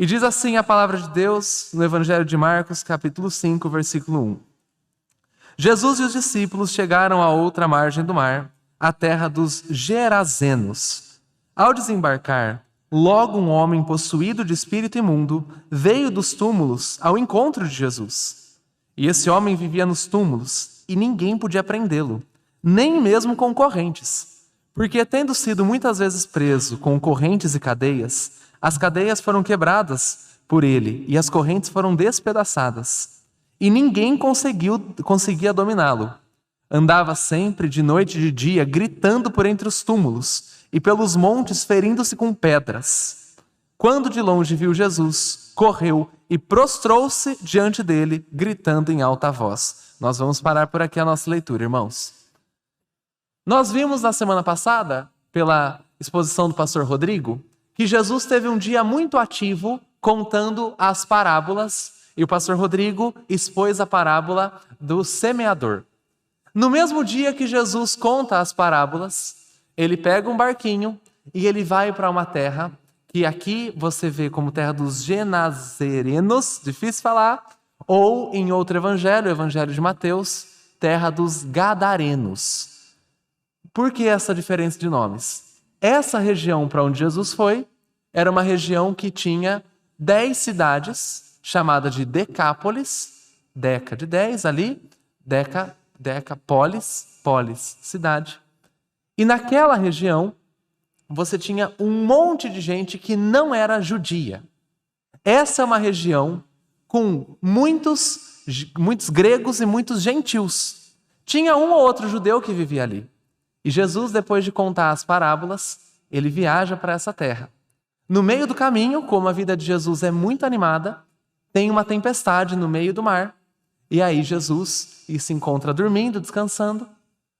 E diz assim a palavra de Deus no Evangelho de Marcos, capítulo 5, versículo 1. Jesus e os discípulos chegaram à outra margem do mar, a terra dos Gerazenos. Ao desembarcar, logo um homem possuído de espírito imundo veio dos túmulos ao encontro de Jesus. E esse homem vivia nos túmulos e ninguém podia prendê-lo, nem mesmo com correntes, porque tendo sido muitas vezes preso com correntes e cadeias, as cadeias foram quebradas por ele e as correntes foram despedaçadas. E ninguém conseguia dominá-lo. Andava sempre, de noite e de dia, gritando por entre os túmulos e pelos montes, ferindo-se com pedras. Quando de longe viu Jesus, correu e prostrou-se diante dele, gritando em alta voz. Nós vamos parar por aqui a nossa leitura, irmãos. Nós vimos na semana passada, pela exposição do pastor Rodrigo, que Jesus teve um dia muito ativo contando as parábolas, e o pastor Rodrigo expôs a parábola do semeador. No mesmo dia que Jesus conta as parábolas, ele pega um barquinho e ele vai para uma terra que aqui você vê como terra dos Genazerenos, difícil falar, ou em outro evangelho, o evangelho de Mateus, terra dos Gadarenos. Por que essa diferença de nomes? Essa região para onde Jesus foi era uma região que tinha 10 cidades, chamada de Decápolis, Deca de 10 ali, Decapolis, polis, cidade. E naquela região, você tinha um monte de gente que não era judia. Essa é uma região com muitos gregos e muitos gentios. Tinha um ou outro judeu que vivia ali. E Jesus, depois de contar as parábolas, ele viaja para essa terra. No meio do caminho, como a vida de Jesus é muito animada, tem uma tempestade no meio do mar. E aí Jesus se encontra dormindo, descansando.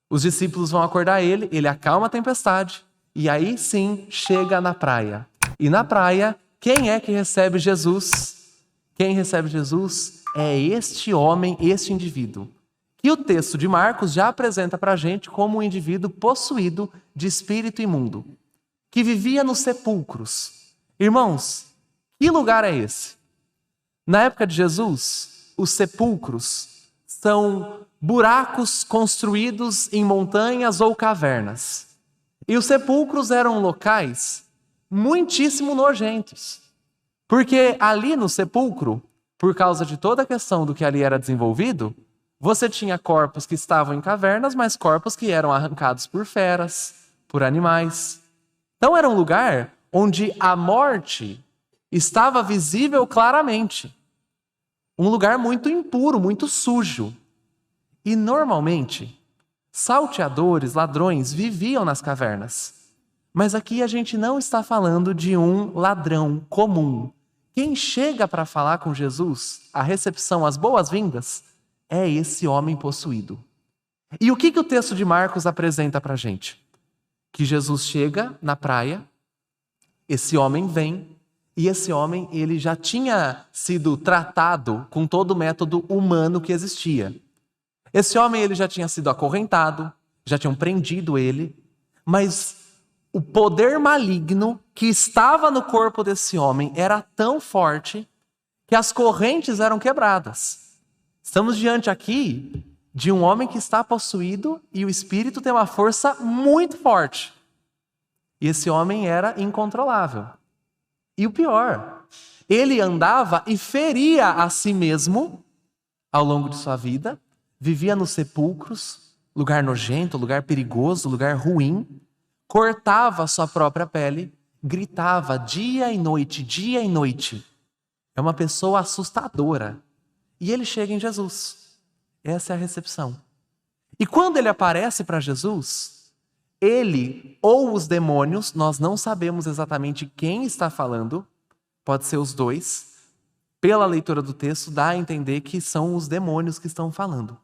Os discípulos vão acordar ele, ele acalma a tempestade. E aí sim, chega na praia. E na praia, quem é que recebe Jesus? Quem recebe Jesus é este homem, este indivíduo. Que o texto de Marcos já apresenta para a gente como um indivíduo possuído de espírito imundo, que vivia nos sepulcros. Irmãos, que lugar é esse? Na época de Jesus, os sepulcros são buracos construídos em montanhas ou cavernas. E os sepulcros eram locais muitíssimo nojentos. Porque ali no sepulcro, por causa de toda a questão do que ali era desenvolvido, você tinha corpos que estavam em cavernas, mas corpos que eram arrancados por feras, por animais. Então era um lugar onde a morte estava visível claramente. Um lugar muito impuro, muito sujo. E normalmente, salteadores, ladrões viviam nas cavernas. Mas aqui a gente não está falando de um ladrão comum. Quem chega para falar com Jesus, a recepção, as boas-vindas, é esse homem possuído. E o que o texto de Marcos apresenta para a gente? Que Jesus chega na praia, esse homem vem, e esse homem ele já tinha sido tratado com todo o método humano que existia. Esse homem ele já tinha sido acorrentado, já tinham prendido ele, mas o poder maligno que estava no corpo desse homem era tão forte que as correntes eram quebradas. Estamos diante aqui de um homem que está possuído e o espírito tem uma força muito forte. E esse homem era incontrolável. E o pior, ele andava e feria a si mesmo ao longo de sua vida, vivia nos sepulcros, lugar nojento, lugar perigoso, lugar ruim, cortava a sua própria pele, gritava dia e noite, dia e noite. É uma pessoa assustadora. E ele chega em Jesus. Essa é a recepção. E quando ele aparece para Jesus, ele ou os demônios, nós não sabemos exatamente quem está falando, pode ser os dois, pela leitura do texto dá a entender que são os demônios que estão falando.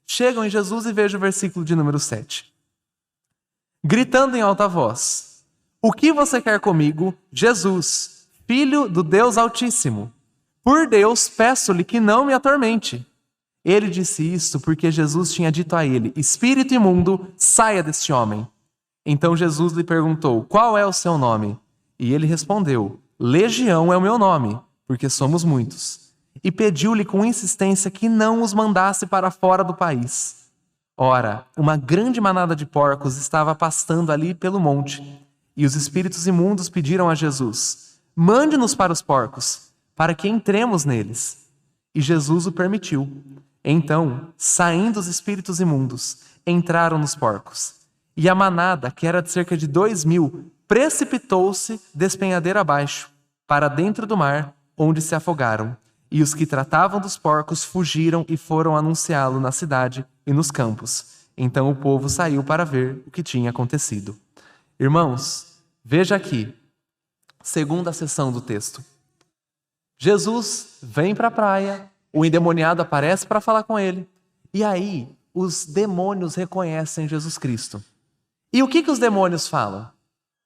Chegam em Jesus e veja o versículo de número 7. Gritando em alta voz: "O que você quer comigo, Jesus, Filho do Deus Altíssimo? Por Deus, peço-lhe que não me atormente." Ele disse isto porque Jesus tinha dito a ele: "Espírito imundo, saia deste homem." Então Jesus lhe perguntou: "Qual é o seu nome?" E ele respondeu: "Legião é o meu nome, porque somos muitos, e pediu-lhe com insistência que não os mandasse para fora do país. Ora, uma grande manada de porcos estava pastando ali pelo monte, e os espíritos imundos pediram a Jesus: mande-nos para os porcos, para que entremos neles. E Jesus o permitiu. Então, saindo os espíritos imundos, entraram nos porcos. E a manada, que era de cerca de 2.000, precipitou-se despenhadeiro abaixo, para dentro do mar, onde se afogaram. E os que tratavam dos porcos fugiram e foram anunciá-lo na cidade e nos campos. Então o povo saiu para ver o que tinha acontecido. Irmãos, veja aqui, segunda seção do texto. Jesus vem para a praia, o endemoniado aparece para falar com ele, e aí os demônios reconhecem Jesus Cristo. E o que os demônios falam?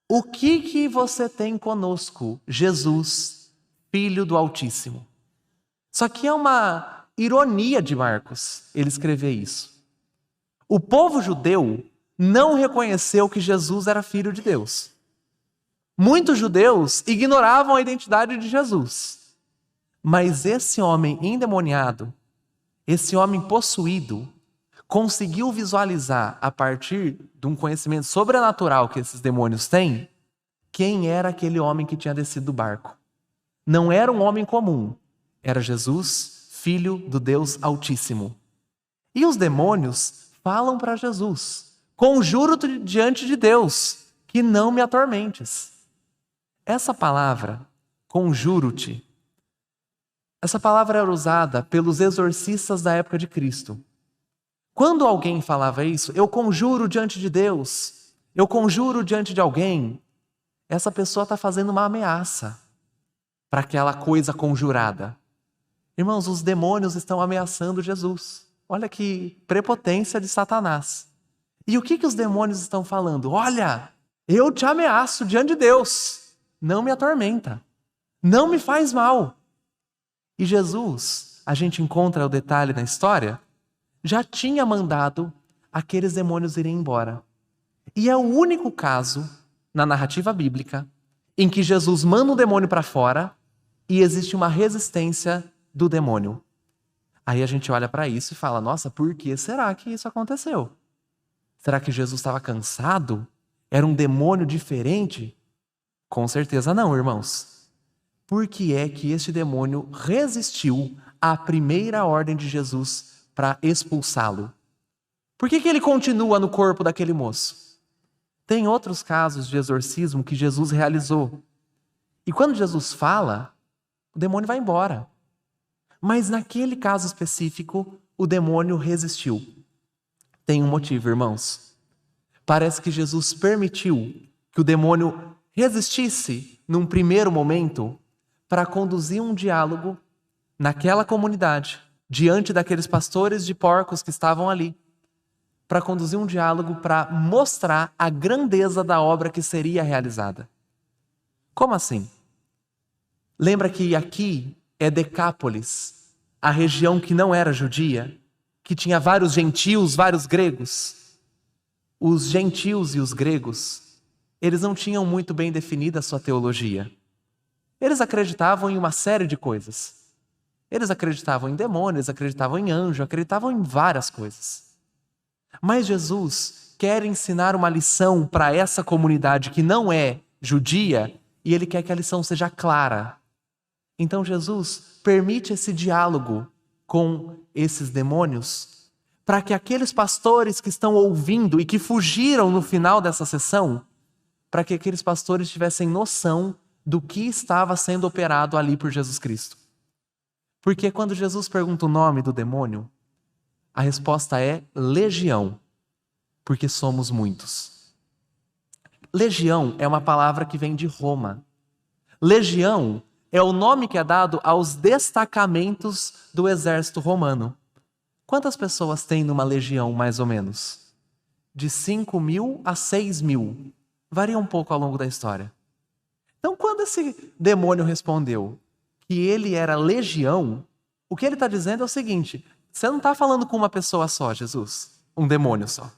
O que você tem conosco, Jesus, Filho do Altíssimo? Só que é uma ironia de Marcos ele escrever isso. O povo judeu não reconheceu que Jesus era Filho de Deus. Muitos judeus ignoravam a identidade de Jesus. Mas esse homem endemoniado, esse homem possuído, conseguiu visualizar, a partir de um conhecimento sobrenatural que esses demônios têm, quem era aquele homem que tinha descido do barco. Não era um homem comum, era Jesus, Filho do Deus Altíssimo. E os demônios falam para Jesus: conjuro-te diante de Deus, que não me atormentes. Essa palavra, conjuro-te, essa palavra era usada pelos exorcistas da época de Cristo. Quando alguém falava isso, eu conjuro diante de Deus, eu conjuro diante de alguém, essa pessoa está fazendo uma ameaça para aquela coisa conjurada. Irmãos, os demônios estão ameaçando Jesus. Olha que prepotência de Satanás. E o que os demônios estão falando? Olha, eu te ameaço diante de Deus, não me atormenta, não me faz mal. E Jesus, a gente encontra o detalhe na história, já tinha mandado aqueles demônios irem embora. E é o único caso na narrativa bíblica em que Jesus manda um demônio para fora e existe uma resistência do demônio. Aí a gente olha para isso e fala: nossa, por que será que isso aconteceu? Será que Jesus estava cansado? Era um demônio diferente? Com certeza não, irmãos. Por que é que este demônio resistiu à primeira ordem de Jesus para expulsá-lo? Por que ele continua no corpo daquele moço? Tem outros casos de exorcismo que Jesus realizou. E quando Jesus fala, o demônio vai embora. Mas naquele caso específico, o demônio resistiu. Tem um motivo, irmãos. Parece que Jesus permitiu que o demônio resistisse num primeiro momento para conduzir um diálogo naquela comunidade, diante daqueles pastores de porcos que estavam ali, para conduzir um diálogo para mostrar a grandeza da obra que seria realizada. Como assim? Lembra que aqui é Decápolis, a região que não era judia, que tinha vários gentios, vários gregos. Os gentios e os gregos, eles não tinham muito bem definida a sua teologia. Eles acreditavam em uma série de coisas. Eles acreditavam em demônios, acreditavam em anjo, acreditavam em várias coisas. Mas Jesus quer ensinar uma lição para essa comunidade que não é judia e ele quer que a lição seja clara. Então Jesus permite esse diálogo com esses demônios para que aqueles pastores que estão ouvindo e que fugiram no final dessa sessão, para que aqueles pastores tivessem noção do que estava sendo operado ali por Jesus Cristo. Porque quando Jesus pergunta o nome do demônio, a resposta é legião, porque somos muitos. Legião é uma palavra que vem de Roma. Legião é o nome que é dado aos destacamentos do exército romano. Quantas pessoas tem numa legião, mais ou menos? De 5.000 a 6.000. Varia um pouco ao longo da história. Então, quando esse demônio respondeu que ele era legião, o que ele está dizendo é o seguinte: você não está falando com uma pessoa só, Jesus, um demônio só.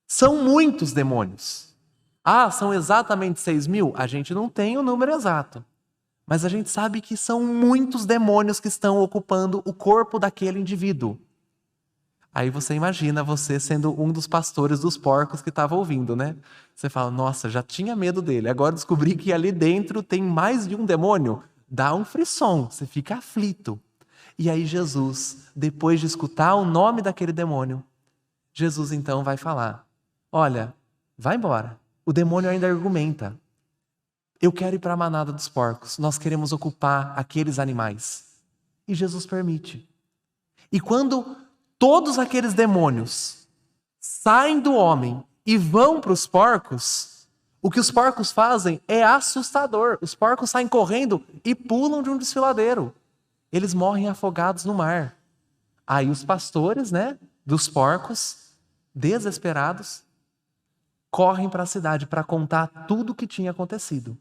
São muitos demônios. Ah, são exatamente 6.000? A gente não tem o número exato. Mas a gente sabe que são muitos demônios que estão ocupando o corpo daquele indivíduo. Aí você imagina você sendo um dos pastores dos porcos que estava ouvindo, né? Você fala, nossa, já tinha medo dele, agora descobri que ali dentro tem mais de um demônio. Dá um frisson, você fica aflito. E aí Jesus, depois de escutar o nome daquele demônio, Jesus então vai falar, olha, vai embora. O demônio ainda argumenta. Eu quero ir para a manada dos porcos, nós queremos ocupar aqueles animais. E Jesus permite. E quando todos aqueles demônios saem do homem e vão para os porcos, o que os porcos fazem é assustador. Os porcos saem correndo e pulam de um desfiladeiro. Eles morrem afogados no mar. Aí os pastores, dos porcos, desesperados, correm para a cidade para contar tudo o que tinha acontecido.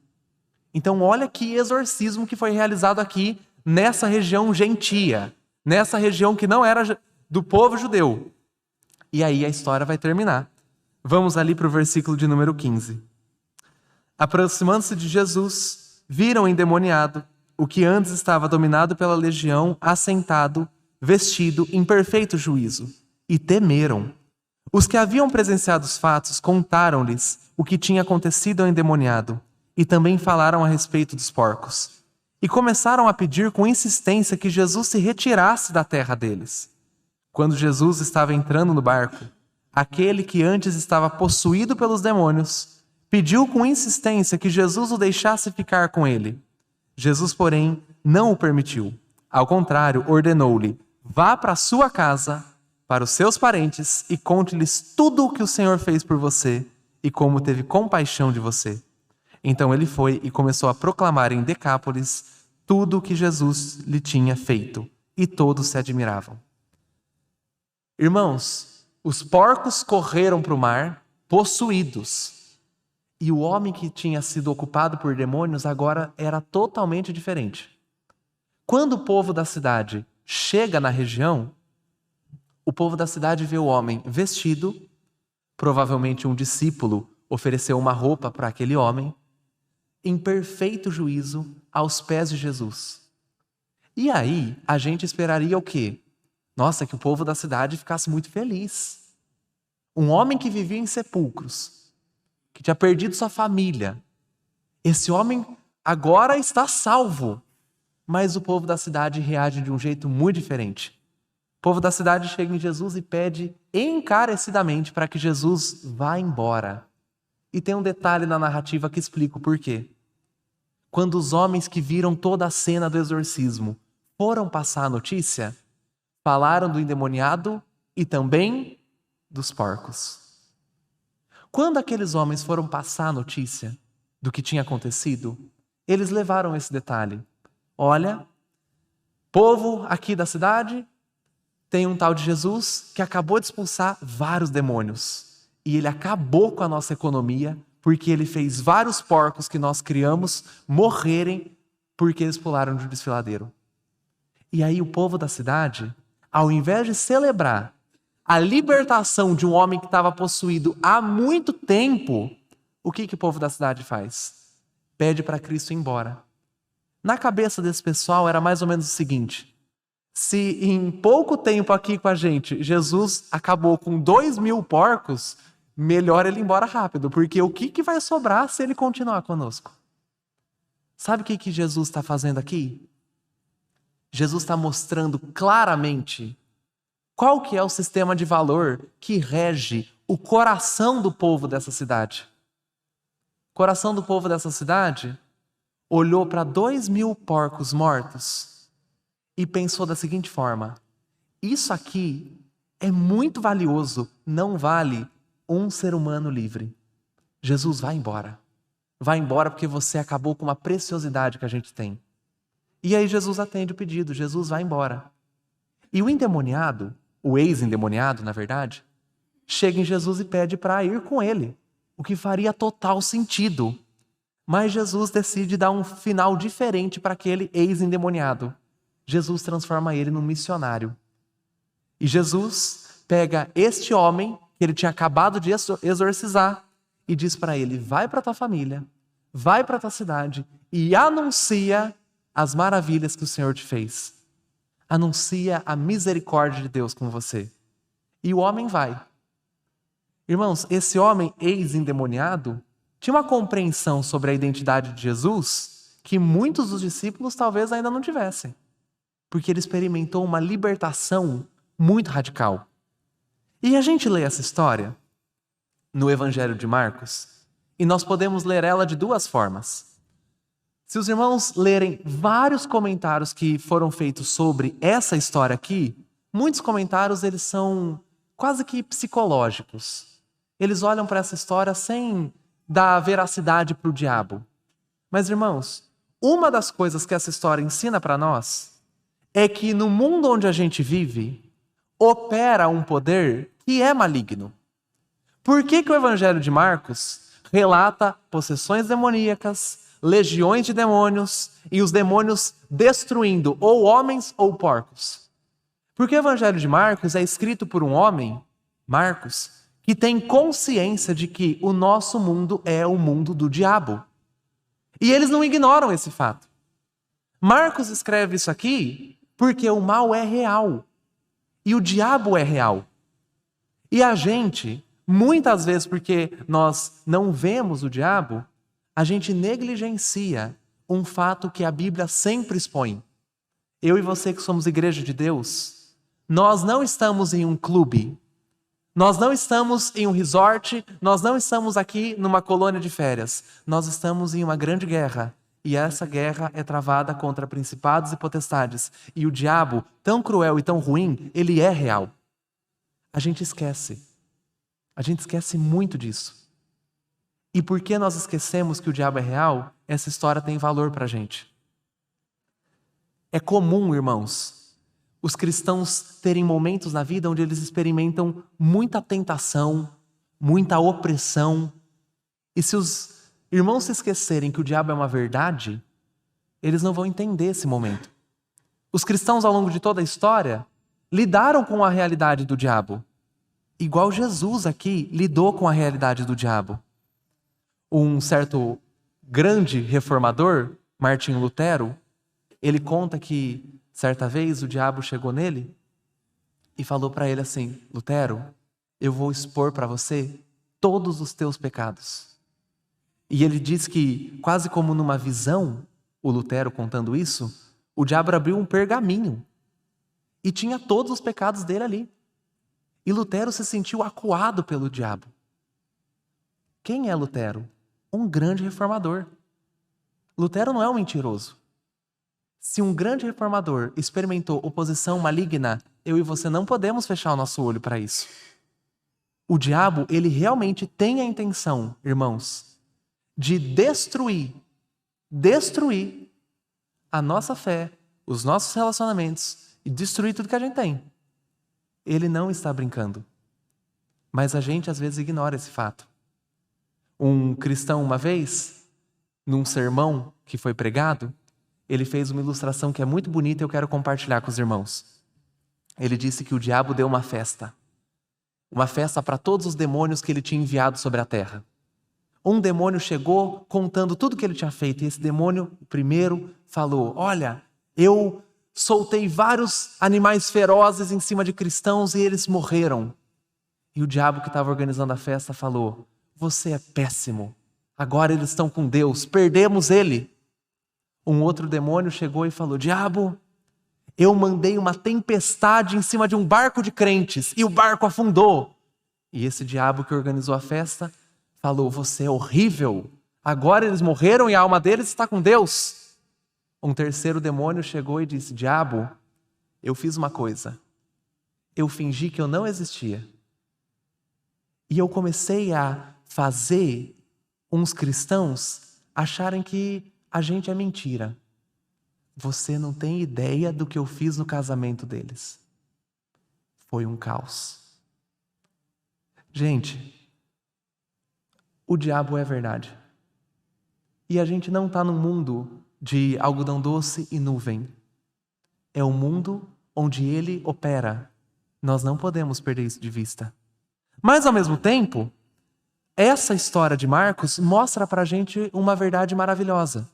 Então olha que exorcismo que foi realizado aqui nessa região gentia, nessa região que não era do povo judeu. E aí a história vai terminar. Vamos ali para o versículo de número 15. Aproximando-se de Jesus, viram o endemoniado, o que antes estava dominado pela legião, assentado, vestido em perfeito juízo, e temeram. Os que haviam presenciado os fatos contaram-lhes o que tinha acontecido ao endemoniado, e também falaram a respeito dos porcos. E começaram a pedir com insistência que Jesus se retirasse da terra deles. Quando Jesus estava entrando no barco, aquele que antes estava possuído pelos demônios pediu com insistência que Jesus o deixasse ficar com ele. Jesus, porém, não o permitiu. Ao contrário, ordenou-lhe, vá para a sua casa, para os seus parentes e conte-lhes tudo o que o Senhor fez por você e como teve compaixão de você. Então ele foi e começou a proclamar em Decápolis tudo o que Jesus lhe tinha feito, e todos se admiravam. Irmãos, os porcos correram para o mar, possuídos. E o homem que tinha sido ocupado por demônios agora era totalmente diferente. Quando o povo da cidade chega na região, o povo da cidade vê o homem vestido, provavelmente um discípulo ofereceu uma roupa para aquele homem, em perfeito juízo aos pés de Jesus. E aí, a gente esperaria o quê? Nossa, que o povo da cidade ficasse muito feliz. Um homem que vivia em sepulcros, que tinha perdido sua família. Esse homem agora está salvo. Mas o povo da cidade reage de um jeito muito diferente. O povo da cidade chega em Jesus e pede encarecidamente para que Jesus vá embora. E tem um detalhe na narrativa que explica o porquê. Quando os homens que viram toda a cena do exorcismo foram passar a notícia, falaram do endemoniado e também dos porcos. Quando aqueles homens foram passar a notícia do que tinha acontecido, eles levaram esse detalhe. Olha, povo aqui da cidade, tem um tal de Jesus que acabou de expulsar vários demônios. E ele acabou com a nossa economia porque ele fez vários porcos que nós criamos morrerem porque eles pularam de um desfiladeiro. E aí o povo da cidade, ao invés de celebrar a libertação de um homem que estava possuído há muito tempo, o que o povo da cidade faz? Pede para Cristo ir embora. Na cabeça desse pessoal era mais ou menos o seguinte: se em pouco tempo aqui com a gente, Jesus acabou com 2.000 porcos, melhor ele ir embora rápido, porque o que vai sobrar se ele continuar conosco? Sabe o que Jesus está fazendo aqui? Jesus está mostrando claramente qual que é o sistema de valor que rege o coração do povo dessa cidade. O coração do povo dessa cidade olhou para 2.000 porcos mortos e pensou da seguinte forma: isso aqui é muito valioso, não vale um ser humano livre. Jesus, vai embora. Vai embora porque você acabou com uma preciosidade que a gente tem. E aí Jesus atende o pedido, Jesus vai embora. E o endemoniado, o ex-endemoniado, na verdade, chega em Jesus e pede para ir com ele, o que faria total sentido. Mas Jesus decide dar um final diferente para aquele ex-endemoniado. Jesus transforma ele num missionário. E Jesus pega este homem, que ele tinha acabado de exorcizar, e diz para ele: vai para tua família, vai para tua cidade e anuncia as maravilhas que o Senhor te fez. Anuncia a misericórdia de Deus com você. E o homem vai. Irmãos, esse homem ex-endemoniado tinha uma compreensão sobre a identidade de Jesus que muitos dos discípulos talvez ainda não tivessem. Porque ele experimentou uma libertação muito radical. E a gente lê essa história no Evangelho de Marcos e nós podemos ler ela de duas formas. Se os irmãos lerem vários comentários que foram feitos sobre essa história aqui, muitos comentários eles são quase que psicológicos. Eles olham para essa história sem dar veracidade para o diabo. Mas, irmãos, uma das coisas que essa história ensina para nós é que no mundo onde a gente vive, opera um poder que é maligno. Por que o Evangelho de Marcos relata possessões demoníacas, legiões de demônios e os demônios destruindo ou homens ou porcos? Porque o Evangelho de Marcos é escrito por um homem, Marcos, que tem consciência de que o nosso mundo é o mundo do diabo. E eles não ignoram esse fato. Marcos escreve isso aqui porque o mal é real. E o diabo é real. E a gente, muitas vezes porque nós não vemos o diabo, a gente negligencia um fato que a Bíblia sempre expõe. Eu e você que somos igreja de Deus, nós não estamos em um clube, nós não estamos em um resort, nós não estamos aqui numa colônia de férias. Nós estamos em uma grande guerra. E essa guerra é travada contra principados e potestades. E o diabo, tão cruel e tão ruim, ele é real. A gente esquece. A gente esquece muito disso. E porque nós esquecemos que o diabo é real, essa história tem valor pra gente. É comum, irmãos, os cristãos terem momentos na vida onde eles experimentam muita tentação, muita opressão. E se os irmãos se esquecerem que o diabo é uma verdade, eles não vão entender esse momento. Os cristãos, ao longo de toda a história, lidaram com a realidade do diabo. Igual Jesus aqui lidou com a realidade do diabo. Um certo grande reformador, Martinho Lutero, ele conta que certa vez o diabo chegou nele e falou para ele assim: Lutero, eu vou expor para você todos os teus pecados. E ele diz que, quase como numa visão, o Lutero contando isso, o diabo abriu um pergaminho e tinha todos os pecados dele ali. E Lutero se sentiu acuado pelo diabo. Quem é Lutero? Um grande reformador. Lutero não é um mentiroso. Se um grande reformador experimentou oposição maligna, eu e você não podemos fechar o nosso olho para isso. O diabo, ele realmente tem a intenção, irmãos, de destruir a nossa fé, os nossos relacionamentos e destruir tudo que a gente tem. Ele não está brincando. Mas a gente às vezes ignora esse fato. Um cristão, uma vez, num sermão que foi pregado, ele fez uma ilustração que é muito bonita e eu quero compartilhar com os irmãos. Ele disse que o diabo deu uma festa para todos os demônios que ele tinha enviado sobre a terra. Um demônio chegou contando tudo que ele tinha feito, e esse demônio, o primeiro, falou: olha, eu soltei vários animais ferozes em cima de cristãos e eles morreram. E o diabo que estava organizando a festa falou: você é péssimo, agora eles estão com Deus, perdemos ele. Um outro demônio chegou e falou: diabo, eu mandei uma tempestade em cima de um barco de crentes e o barco afundou. E esse diabo que organizou a festa falou: você é horrível, agora eles morreram e a alma deles está com Deus. Um terceiro demônio chegou e disse: diabo, eu fiz uma coisa. Eu fingi que eu não existia. E eu comecei a fazer uns cristãos acharem que a gente é mentira. Você não tem ideia do que eu fiz no casamento deles. Foi um caos. Gente, o diabo é verdade. E a gente não está num mundo de algodão doce e nuvem. É um mundo onde ele opera. Nós não podemos perder isso de vista. Mas, ao mesmo tempo, essa história de Marcos mostra pra gente uma verdade maravilhosa.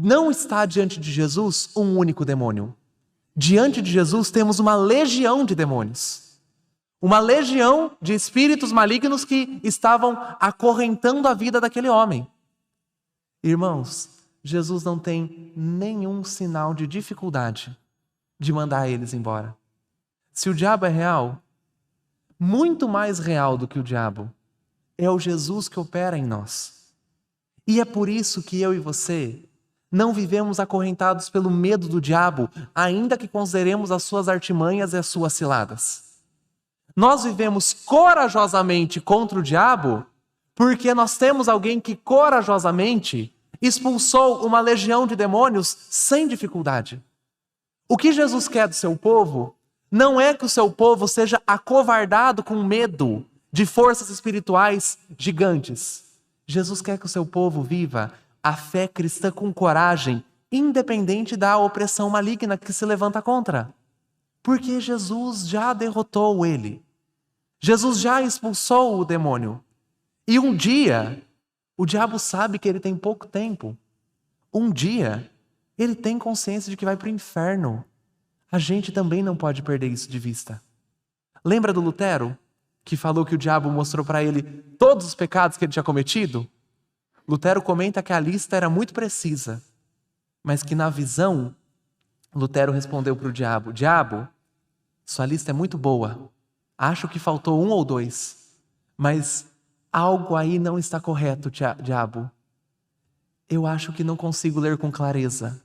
não está diante de Jesus um único demônio. Diante de Jesus temos uma legião de demônios. Uma legião de espíritos malignos que estavam acorrentando a vida daquele homem. Irmãos, Jesus não tem nenhum sinal de dificuldade de mandar eles embora. Se o diabo é real, muito mais real do que o diabo é o Jesus que opera em nós. E é por isso que eu e você não vivemos acorrentados pelo medo do diabo, ainda que consideremos as suas artimanhas e as suas ciladas. Nós vivemos corajosamente contra o diabo porque nós temos alguém que corajosamente expulsou uma legião de demônios sem dificuldade. O que Jesus quer do seu povo não é que o seu povo seja acovardado com medo de forças espirituais gigantes. Jesus quer que o seu povo viva a fé cristã com coragem, independente da opressão maligna que se levanta contra. Porque Jesus já derrotou ele. Jesus já expulsou o demônio. E um dia, o diabo sabe que ele tem pouco tempo. Um dia, ele tem consciência de que vai para o inferno. A gente também não pode perder isso de vista. Lembra do Lutero, que falou que o diabo mostrou para ele todos os pecados que ele tinha cometido? Lutero comenta que a lista era muito precisa, mas que na visão, Lutero respondeu para o diabo: Diabo, sua lista é muito boa. Acho que faltou 1 ou 2, mas algo aí não está correto, diabo. Eu acho que não consigo ler com clareza,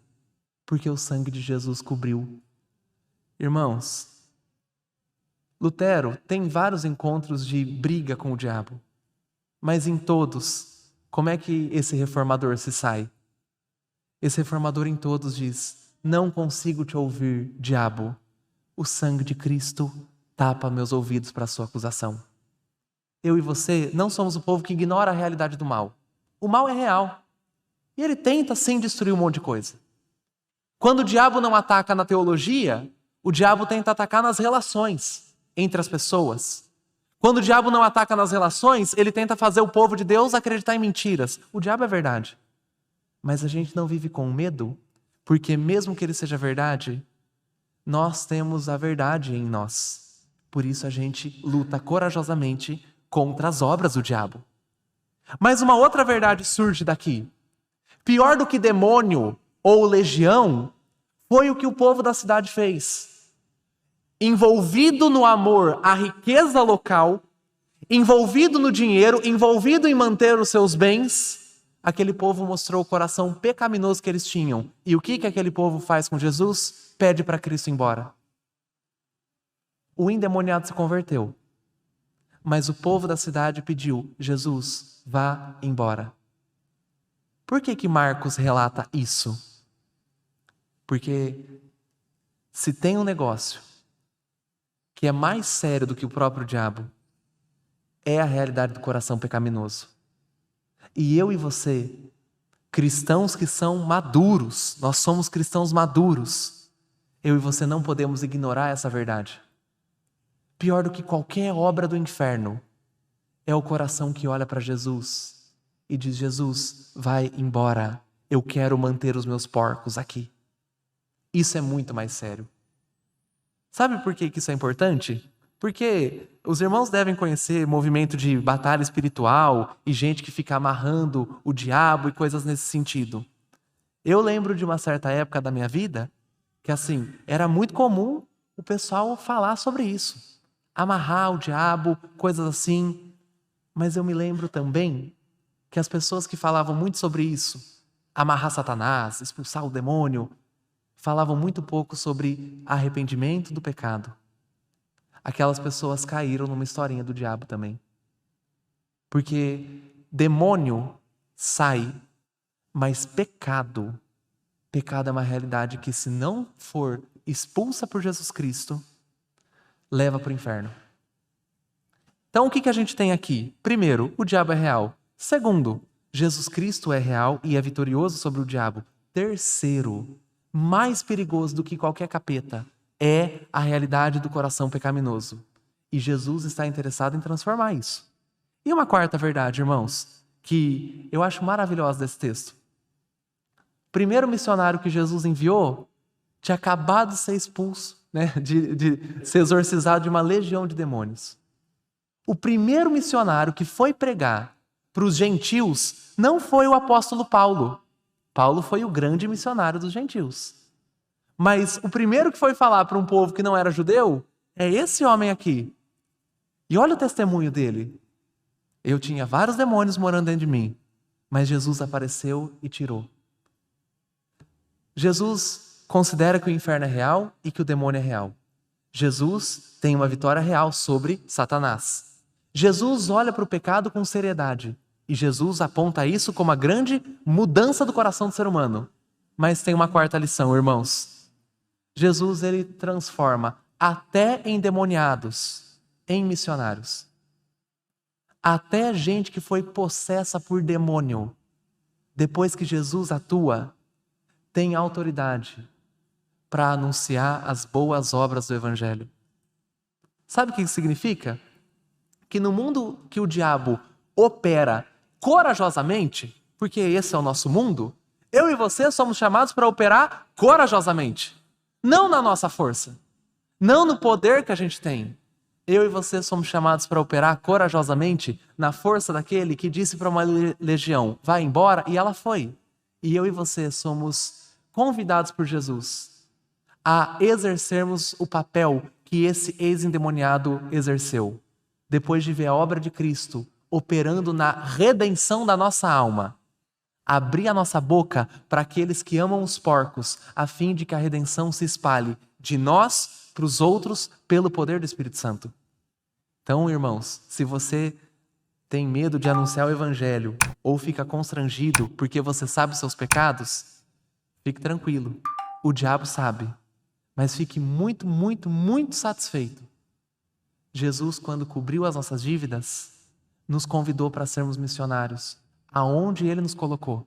porque o sangue de Jesus cobriu. Irmãos, Lutero tem vários encontros de briga com o diabo, mas em todos, como é que esse reformador se sai? Esse reformador em todos diz: não consigo te ouvir, diabo. O sangue de Cristo tapa meus ouvidos para a sua acusação. Eu e você não somos o povo que ignora a realidade do mal. O mal é real. E ele tenta sim destruir um monte de coisa. Quando o diabo não ataca na teologia, o diabo tenta atacar nas relações entre as pessoas. Quando o diabo não ataca nas relações, ele tenta fazer o povo de Deus acreditar em mentiras. O diabo é verdade. Mas a gente não vive com medo, porque mesmo que ele seja verdade, nós temos a verdade em nós. Por isso a gente luta corajosamente contra as obras do diabo. Mas uma outra verdade surge daqui. Pior do que demônio ou legião foi o que o povo da cidade fez. Envolvido no amor à riqueza local, envolvido no dinheiro, envolvido em manter os seus bens, aquele povo mostrou o coração pecaminoso que eles tinham. E o que aquele povo faz com Jesus? Pede para Cristo ir embora. O endemoniado se converteu, mas o povo da cidade pediu: Jesus, vá embora. Por que Marcos relata isso? Porque se tem um negócio que é mais sério do que o próprio diabo, é a realidade do coração pecaminoso. E eu e você, cristãos que são maduros, nós somos cristãos maduros, eu e você não podemos ignorar essa verdade. Pior do que qualquer obra do inferno é o coração que olha para Jesus e diz: Jesus, vai embora, eu quero manter os meus porcos aqui. Isso é muito mais sério. Sabe por que isso é importante? Porque os irmãos devem conhecer movimento de batalha espiritual e gente que fica amarrando o diabo e coisas nesse sentido. Eu lembro de uma certa época da minha vida que assim, era muito comum o pessoal falar sobre isso. Amarrar o diabo, coisas assim. Mas eu me lembro também que as pessoas que falavam muito sobre isso, amarrar Satanás, expulsar o demônio, falavam muito pouco sobre arrependimento do pecado. Aquelas pessoas caíram numa historinha do diabo também. Porque demônio sai, mas pecado é uma realidade que, se não for expulsa por Jesus Cristo, leva para o inferno. Então o que a gente tem aqui? Primeiro, o diabo é real. Segundo, Jesus Cristo é real e é vitorioso sobre o diabo. Terceiro, mais perigoso do que qualquer capeta, é a realidade do coração pecaminoso. E Jesus está interessado em transformar isso. E uma quarta verdade, irmãos, que eu acho maravilhosa desse texto. primeiro missionário que Jesus enviou tinha acabado de ser expulso, né? de ser exorcizado de uma legião de demônios. O primeiro missionário que foi pregar para os gentios não foi o apóstolo Paulo. Paulo foi o grande missionário dos gentios. Mas o primeiro que foi falar para um povo que não era judeu é esse homem aqui. E olha o testemunho dele. Eu tinha vários demônios morando dentro de mim, mas Jesus apareceu e tirou. Jesus considera que o inferno é real e que o demônio é real. Jesus tem uma vitória real sobre Satanás. Jesus olha para o pecado com seriedade. E Jesus aponta isso como a grande mudança do coração do ser humano. Mas tem uma quarta lição, irmãos. Jesus, ele transforma até endemoniados em missionários. Até gente que foi possessa por demônio, depois que Jesus atua, tem autoridade para anunciar as boas obras do Evangelho. Sabe o que isso significa? Que no mundo que o diabo opera corajosamente, porque esse é o nosso mundo, eu e você somos chamados para operar corajosamente. Não na nossa força, não no poder que a gente tem. Eu e você somos chamados para operar corajosamente na força daquele que disse para uma legião, vai embora, e ela foi. E eu e você somos convidados por Jesus a exercermos o papel que esse ex-endemoniado exerceu. Depois de ver a obra de Cristo operando na redenção da nossa alma, abrir a nossa boca para aqueles que amam os porcos, a fim de que a redenção se espalhe de nós para os outros pelo poder do Espírito Santo. Então, irmãos, se você tem medo de anunciar o Evangelho ou fica constrangido porque você sabe os seus pecados, fique tranquilo, o diabo sabe, mas fique muito, muito, muito satisfeito. Jesus, quando cobriu as nossas dívidas, nos convidou para sermos missionários, aonde Ele nos colocou.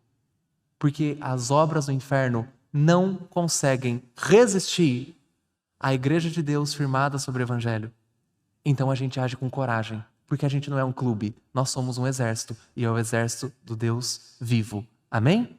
Porque as obras do inferno não conseguem resistir à igreja de Deus firmada sobre o Evangelho. Então a gente age com coragem, porque a gente não é um clube, nós somos um exército, e é o exército do Deus vivo. Amém?